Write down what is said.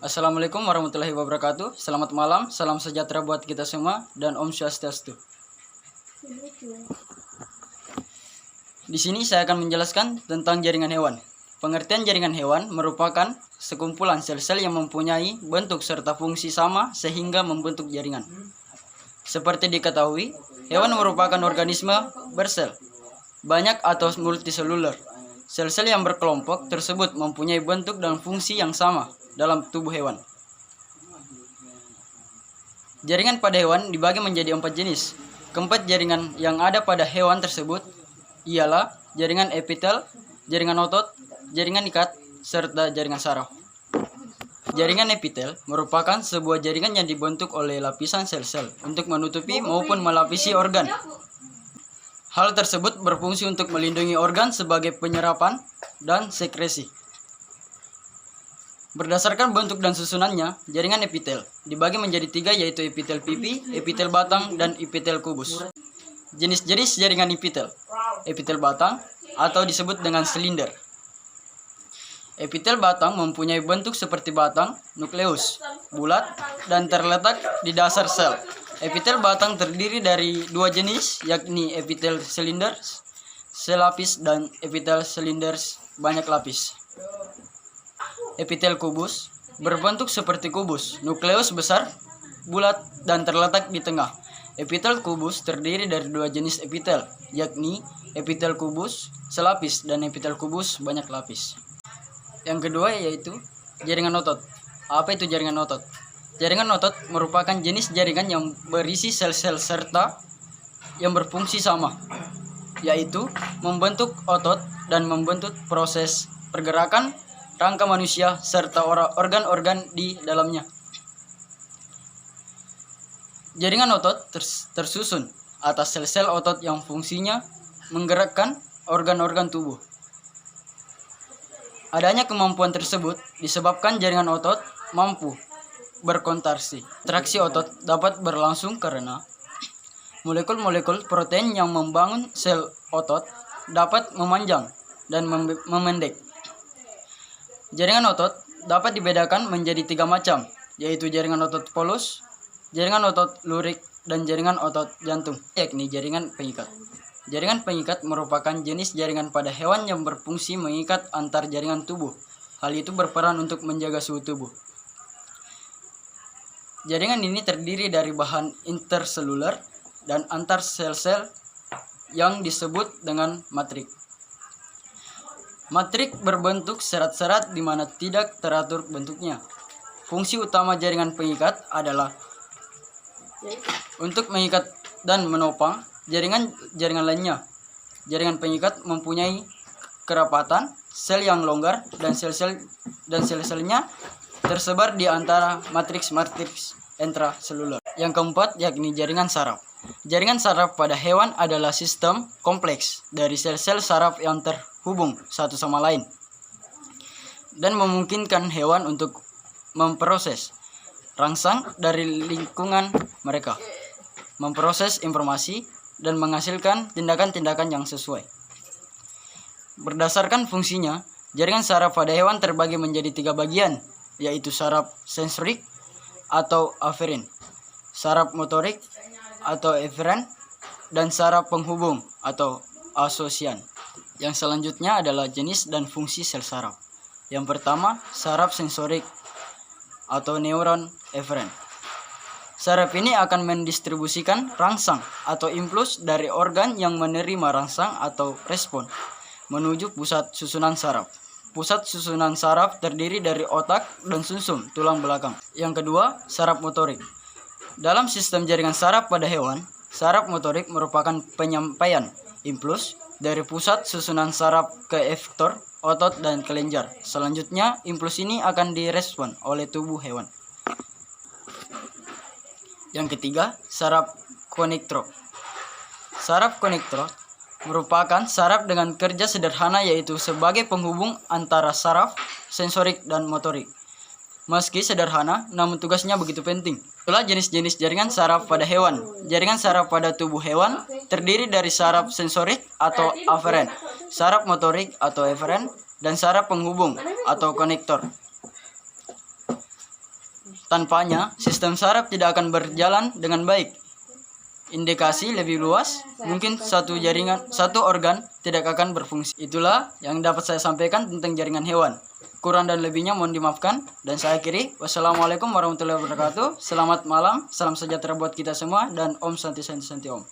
Assalamualaikum warahmatullahi wabarakatuh. Selamat malam, salam sejahtera buat kita semua, dan Om Swastiastu. Di sini saya akan menjelaskan tentang jaringan hewan. Pengertian jaringan hewan merupakan sekumpulan sel-sel yang mempunyai bentuk serta fungsi sama sehingga membentuk jaringan. Seperti diketahui, hewan merupakan organisme bersel, banyak atau multiseluler. Sel-sel yang berkelompok tersebut mempunyai bentuk dan fungsi yang sama dalam tubuh hewan. Jaringan pada hewan dibagi menjadi 4 jenis. Keempat jaringan yang ada pada hewan tersebut ialah jaringan epitel, jaringan otot, jaringan ikat, serta jaringan saraf. Jaringan epitel merupakan sebuah jaringan yang dibentuk oleh lapisan sel-sel untuk menutupi maupun melapisi organ. Hal tersebut berfungsi untuk melindungi organ sebagai penyerapan dan sekresi. Berdasarkan bentuk dan susunannya, jaringan epitel dibagi menjadi 3, yaitu epitel pipi, epitel batang, dan epitel kubus. Jenis-jenis jaringan epitel: epitel batang atau disebut dengan silinder. Epitel batang mempunyai bentuk seperti batang, nukleus, bulat, dan terletak di dasar sel. Epitel batang terdiri dari 2 jenis, yakni epitel silinders selapis dan epitel silinders banyak lapis. Epitel kubus berbentuk seperti kubus, nukleus besar, bulat, dan terletak di tengah. Epitel kubus terdiri dari 2 jenis epitel, yakni epitel kubus selapis dan epitel kubus banyak lapis. Yang kedua yaitu jaringan otot. Apa itu jaringan otot? Jaringan otot merupakan jenis jaringan yang berisi sel-sel serta yang berfungsi sama, yaitu membentuk otot dan membentuk proses pergerakan rangka manusia serta organ-organ di dalamnya. Jaringan otot tersusun atas sel-sel otot yang fungsinya menggerakkan organ-organ tubuh. Adanya kemampuan tersebut disebabkan jaringan otot mampu berkontraksi. Kontraksi otot dapat berlangsung karena molekul-molekul protein yang membangun sel otot dapat memanjang dan memendek. Jaringan otot dapat dibedakan menjadi 3 macam, yaitu jaringan otot polus, jaringan otot lurik, dan jaringan otot jantung, yakni jaringan pengikat. Jaringan pengikat merupakan jenis jaringan pada hewan yang berfungsi mengikat antar jaringan tubuh. Hal itu berperan untuk menjaga suhu tubuh. Jaringan ini terdiri dari bahan interseluler dan antar sel-sel yang disebut dengan matrik. Matrik berbentuk serat-serat di mana tidak teratur bentuknya. Fungsi utama jaringan pengikat adalah untuk mengikat dan menopang jaringan lainnya. Jaringan pengikat mempunyai kerapatan sel yang longgar dan sel-selnya tersebar di antara matriks intraseluler. Yang keempat yakni jaringan saraf. Jaringan saraf pada hewan adalah sistem kompleks dari sel-sel saraf yang terhubung satu sama lain dan memungkinkan hewan untuk memproses rangsang dari lingkungan mereka, memproses informasi, dan menghasilkan tindakan-tindakan yang sesuai. Berdasarkan fungsinya, jaringan saraf pada hewan terbagi menjadi 3 bagian, yaitu saraf sensorik atau aferen, saraf motorik atau eferen, dan saraf penghubung atau asosian. Yang selanjutnya adalah jenis dan fungsi sel saraf. Yang pertama, saraf sensorik atau neuron eferen. Saraf ini akan mendistribusikan rangsang atau impuls dari organ yang menerima rangsang atau respon menuju pusat susunan saraf. Pusat susunan saraf terdiri dari otak dan sumsum tulang belakang. Yang kedua, saraf motorik. Dalam sistem jaringan saraf pada hewan, saraf motorik merupakan penyampaian impuls dari pusat susunan saraf ke efektor, otot, dan kelenjar. Selanjutnya, impuls ini akan direspon oleh tubuh hewan. Yang ketiga, saraf konektor. Saraf konektor merupakan saraf dengan kerja sederhana, yaitu sebagai penghubung antara saraf sensorik dan motorik. Meski sederhana, namun tugasnya begitu penting. Itulah jenis-jenis jaringan saraf pada hewan. Jaringan saraf pada tubuh hewan terdiri dari saraf sensorik atau aferen, saraf motorik atau eferen, dan saraf penghubung atau konektor. Tanpanya, sistem saraf tidak akan berjalan dengan baik. Indikasi lebih luas, mungkin satu organ tidak akan berfungsi. Itulah yang dapat saya sampaikan tentang jaringan hewan. Kurang dan lebihnya mohon dimaafkan. Dan saya akhiri, wassalamualaikum warahmatullahi wabarakatuh. Selamat malam, salam sejahtera buat kita semua, dan Om Santi Santi Santi Om.